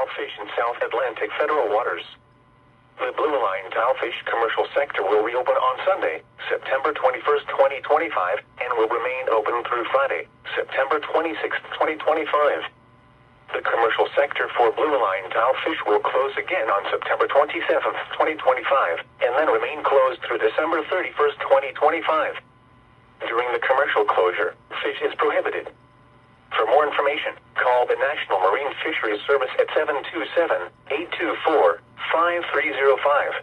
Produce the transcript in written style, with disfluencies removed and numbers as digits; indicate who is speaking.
Speaker 1: towfish in South Atlantic federal waters. The blue line towfish commercial sector will reopen on Sunday, September 21st, 2025, and will remain open through Friday, September 26th, 2025. The commercial sector for blue line towfish will close again on September 27th, 2025, and then remain closed through December 31st, 2025. During the commercial closure, fish is prohibited. For more information, call the National Marine Fisheries Service at 727-824-5305.